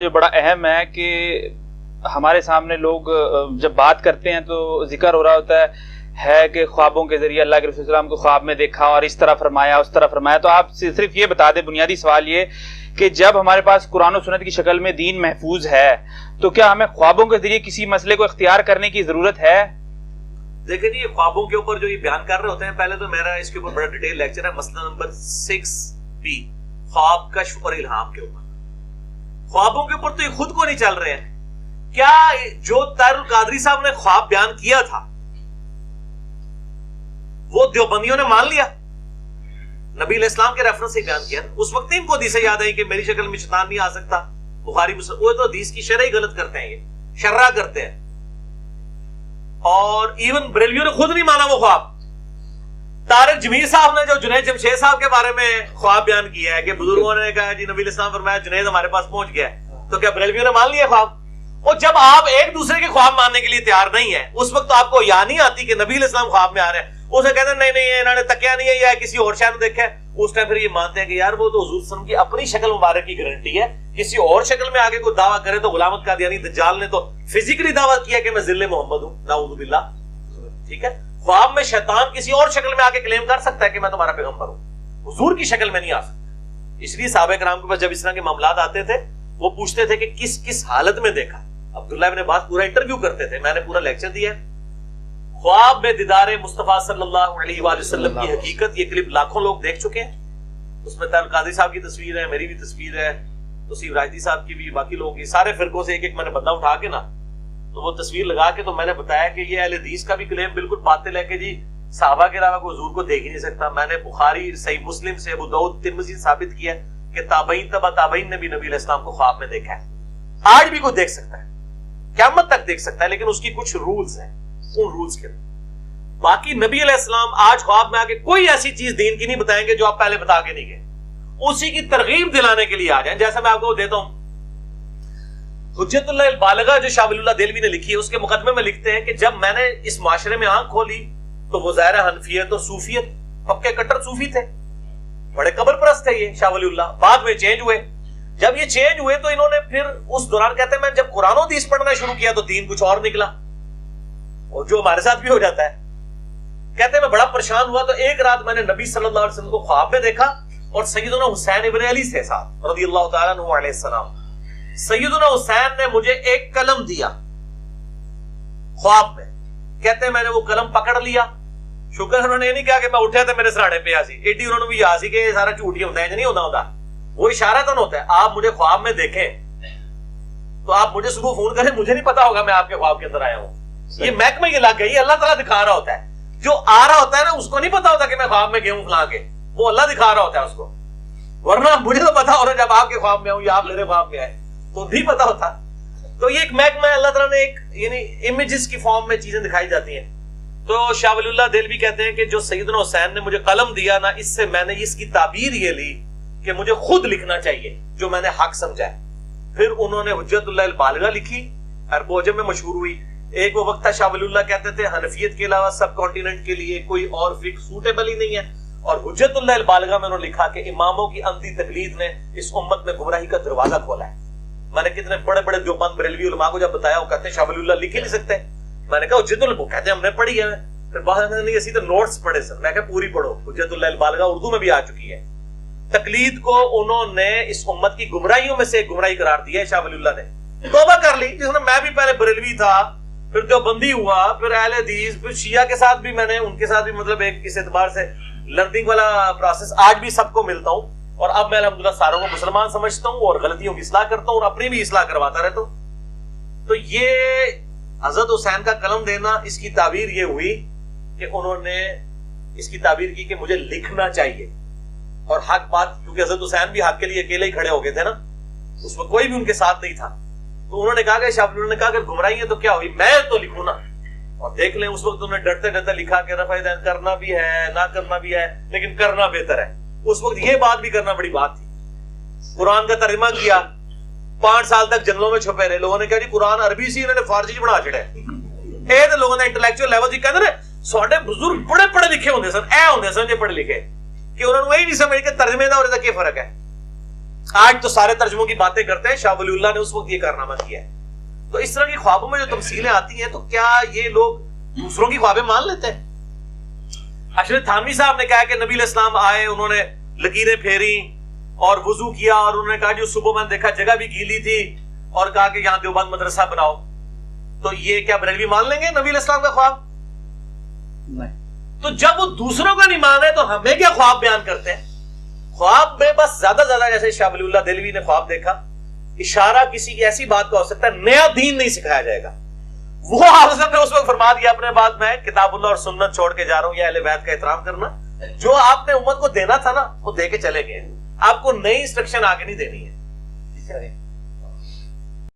جو بڑا اہم ہے کہ ہمارے سامنے لوگ جب بات کرتے ہیں تو ذکر ہو رہا ہوتا ہے کہ خوابوں کے ذریعے اللہ کے رسول صلی اللہ علیہ وسلم کو خواب میں دیکھا اور اس طرح فرمایا اس طرح فرمایا. تو آپ صرف یہ بتا دیں, بنیادی سوال یہ کہ جب ہمارے پاس قرآن و سنت کی شکل میں دین محفوظ ہے تو کیا ہمیں خوابوں کے ذریعے کسی مسئلے کو اختیار کرنے کی ضرورت ہے؟ دیکھیں جی, یہ خوابوں کے اوپر جو یہ بیان کر رہے ہوتے ہیں, پہلے تو میرا اس کے اوپر بڑا ڈیٹیل لیکچر ہے, مسئلہ نمبر 6B, خواب کشف اور الہام کے اوپر. خوابوں کے اوپر تو یہ خود کو نہیں چل رہے ہیں. کیا جو طاہر القادری صاحب نے خواب بیان کیا تھا وہ دیوبندیوں نے مان لیا؟ نبی علیہ السلام کے ریفرنس سے بیان کیا. اس وقت ان کو حدیثیں یاد آئی کہ میری شکل میں شیطان نہیں آ سکتا, بخاری مسلم. وہ تو حدیث کی شرح ہی غلط کرتے ہیں, یہ شرح کرتے ہیں. اور ایون بریلویوں نے خود نہیں مانا وہ خواب. طارق جمیل صاحب نے جو جنید جمشید صاحب کے بارے میں خواب بیان کیا ہے کہ بزرگوں نے کہا جی نبی علیہ السلام فرمایا جنید ہمارے پاس پہنچ گیا ہے, تو کیا بریلویوں نے مان لیا خواب؟ اور جب آپ ایک دوسرے کے خواب ماننے کے لیے تیار نہیں ہے, اس وقت تو آپ کو یا نہیں آتی کہ نبی علیہ السلام خواب میں آ رہے ہیں, اسے کہتے ہیں نہیں انہوں نے تکیا نہیں ہے یا کسی اور شاید نے دیکھا ہے. اس ٹائم پھر یہ مانتے ہیں کہ یار وہ تو حضور صلی اللہ علیہ وسلم کی اپنی شکل مبارک کی گارنٹی ہے, کسی اور شکل میں آگے کوئی دعویٰ کرے تو غلامت قادیانی دجال نے تو فزیکلی دعویٰ کیا کہ میں ذل محمد ہوں, نعوذ باللہ. ٹھیک ہے, خواب میں شیطان کسی اور شکل میں آ کے کلیم کر سکتا ہے کہ میں تمہارا پیغمبر ہوں, حضور کی شکل میں نہیں آ سکتا. اس لیے صحابہ کرام کے پاس جب اس طرح کے معاملات آتے تھے وہ پوچھتے تھے کہ کس کس حالت میں دیکھا. عبداللہ ابن عباس پورا انٹرویو کرتے تھے, میں نے پورا لیکچر دیا ہے. خواب میں دیدار مصطفیٰ صلی اللہ علیہ وآلہ وسلم کی حقیقت, یہ کلپ لاکھوں لوگ دیکھ چکے ہیں. اس میں طاہر القادری صاحب کی تصویر ہے, میری بھی تصویر ہے, توصیف راشدی صاحب کی بھی, باقی لوگوں کی, سارے فرقوں سے ایک ایک میں نے بندہ اٹھا کے نا تو وہ تصویر لگا کے تو میں نے بتایا کہ یہ اہل حدیث کا بھی کلیم بالکل باطل ہے کہ جی صحابہ کے علاوہ کوئی حضور کو دیکھ ہی نہیں سکتا. میں نے بخاری, صحیح مسلم سے, ابو داؤد, ترمذی ثابت کیا کہ تابعین تبع تابعین نے بھی نبی علیہ السلام کو خواب میں دیکھا ہے. آج بھی کوئی دیکھ سکتا ہے, قیامت تک دیکھ سکتا ہے, لیکن اس کی کچھ رولز ہیں, ان رولز کے. باقی نبی علیہ السلام آج خواب میں آ کے کوئی ایسی چیز دین کی نہیں بتائیں گے جو آپ پہلے بتا کے نہیں گئے. اسی کی ترغیب دلانے کے لیے آ جائیں. جیسا میں آپ کو دیتا ہوں حجت اللہ البالغہ جو شاہ ولی اللہ دہلوی نے لکھی ہے, اس کے مقدمے میں لکھتے ہیں کہ جب میں نے اس معاشرے میں آنکھ کھولی تو وہ ظاہر حنفیت اور صوفیت, پکے کٹر صوفی تھے, بڑے قبر پرست تھے یہ شاہ ولی اللہ. بعد میں چینج ہوئے. جب یہ چینج ہوئے تو انہوں نے پھر اس دوران کہتے ہیں میں جب قرآن و حدیث پڑھنا شروع کیا تو دین کچھ اور نکلا, اور جو ہمارے ساتھ بھی ہو جاتا ہے. کہتے ہیں میں بڑا پریشان ہوا تو ایک رات میں نے نبی صلی اللہ علیہ وسلم کو خواب میں دیکھا اور سیدنا حسین ابن علی سے ساتھ رضی اللہ تعالیٰ عنہ علیہ السلام. سیدنا حسین نے مجھے ایک قلم دیا خواب میں. کہتے ہیں میں نے وہ قلم پکڑ لیا. شکر انہوں نے یہ نہیں کہا کہ میں اٹھا تھا میرے سراڑے پہ آسی, ایڈی انہوں نے بھی یاد سی کہ یہ سارا جھوٹ ہی ہوتا ہے, نہیں ہوتا. وہ اشارہ تو ہوتا ہے آپ مجھے خواب میں دیکھیں تو آپ مجھے صبح فون کریں, مجھے نہیں پتا ہوگا میں آپ کے خواب کے اندر آیا ہوں. یہ محکمہ یہ لگ گئی, اللہ تعالیٰ دکھا رہا ہوتا ہے. جو آ رہا ہوتا ہے نا اس کو نہیں پتا ہوتا کہ میں خواب میں گیا ہوں فلاں کے, وہ اللہ دکھا رہا ہوتا ہے اس کو. ورنہ مجھے تو پتا ہوتا جب آپ کے خواب میں آؤں یا آپ میرے خواب میں آئے تو نہیں پتا ہوتا. تو یہ ایک محکمہ ہے, اللہ تعالیٰ نے ایک یعنی امیجز کی فارم میں چیزیں دکھائی جاتی ہیں. تو شاہ ولی اللہ دہلوی کہتے ہیں کہ جو سیدنا حسین نے مجھے قلم دیا نا, اس سے میں نے اس کی تعبیر یہ لی کہ مجھے خود لکھنا چاہیے جو میں نے حق سمجھا ہے. پھر انہوں نے حجت اللہ البالغہ لکھی, عرب و عجم میں مشہور ہوئی. ایک وہ وقت تھا شاہ ولی اللہ کہتے تھے حنفیت کے علاوہ سب کانٹیننٹ کے لیے کوئی اور فقہ سوٹیبل ہی نہیں ہے. اور حجت اللہ البالغہ میں انہوں نے لکھا کہ اماموں کی اندھی تقلید نے اس امت میں گمراہی کا دروازہ کھولا ہے. میں نے کتنے بڑے بڑے دیوبند بریلوی علماء کو جب بتایا, وہ کہتے ہیں شاہ ولی اللہ لکھ ہی نہیں سکتے. میں نے کہا حجت اللہ, کہتے ہیں ہم نے پڑھی ہے. پھر بعد میں اسی تو نوٹس پڑھے سر. میں کہا پوری پڑھو, حجت اللہ البالغہ اردو میں بھی آ چکی ہے. تقلید کو انہوں نے اس امت کی گمراہیوں میں سے ایک گمراہی قرار دیا ہے شاہ ولی اللہ نے. توبہ کر لی, جس میں میں بھی پہلے بریلوی تھا, پھر دیوبندی ہوا, پھر اہل حدیث, پھر شیعہ کے ساتھ بھی میں نے ان کے ساتھ بھی مطلب ایک اس اعتبار سے لرننگ والا پروسیس آج بھی سب کو ملتا ہوں. اور اب میں الحمدللہ ساروں کو مسلمان سمجھتا ہوں اور غلطیوں کی اصلاح کرتا ہوں اور اپنی بھی اصلاح کرواتا رہتا ہوں. تو یہ حضرت حسین کا قلم دینا, اس کی تعبیر یہ ہوئی کہ انہوں نے اس کی تعبیر کی کہ مجھے لکھنا چاہیے. اور حق بات, کیونکہ حضرت حسین بھی حق کے لیے اکیلے ہی کھڑے ہو گئے تھے نا, اس میں کوئی بھی ان کے ساتھ نہیں تھا. تو انہوں نے کہا کہ شاہ ولی اللہ نے کہا کہ گمراہی ہے تو کیا ہوئی, میں تو لکھوں نا. اور دیکھ لیں اس وقت انہوں نے ڈرتے ڈرتے لکھا کہ رفع دین کرنا بھی ہے نہ کرنا بھی ہے, لیکن کرنا بہتر ہے. اس وقت یہ بات بھی کرنا بڑی بات تھی. قرآن کا ترجمہ کیا, 5 سال تک جنگلوں میں چھپے رہے. لوگوں نے کہا جی قرآن عربی سے انہوں نے فارسی بنا چڑھا ہے. اے تو لوگوں نے انٹلیکچوئل لیول جی کہتے ہیں ساڈے بزرگ بڑے پڑھے لکھے ہوندے سن, اے ہوندے سن جے پڑھے لکھے, کہ انہوں نے وہی نہیں سمجھ کہ ترجمے دا اور دا کیا فرق ہے. آج تو سارے ترجموں کی باتیں کرتے ہیں، شاہ ولی اللہ نے اس وقت یہ کارنامہ کیا ہے. تو اس طرح کی خوابوں میں جو تمثیلیں آتی ہیں تو کیا یہ لوگ دوسروں کی خوابیں مان لیتے ہیں؟ اشرف تھانوی صاحب نے کہا کہ نبی علیہ السلام آئے، انہوں نے لکیریں پھیری اور وضو کیا، اور انہوں نے کہا جو صبح میں نے دیکھا جگہ بھی گیلی تھی، اور کہا کہ یہاں دیوبند مدرسہ بناؤ. تو یہ کیا بریلوی مان لیں گے نبی علیہ السلام کا خواب؟ نہیں. تو جب وہ دوسروں کا نہیں مانے تو ہمیں کیا خواب بیان کرتے ہیں؟ خواب میں بس زیادہ زیادہ جیسے شاہ ولی اللہ دہلوی نے خواب دیکھا، اشارہ کسی کی ایسی بات کا ہو سکتا ہے، نیا دین نہیں سکھایا جائے گا. وہ حضرت نے اس وقت فرما دیا اپنے بعد میں کتاب اللہ اور سنت چھوڑ کے جا رہا ہوں، یا اہل بیت کا احترام کرنا. جو آپ نے امت کو دینا تھا نا وہ دے کے چلے گئے، آپ کو نئی انسٹرکشن آگے نہیں دینی ہے.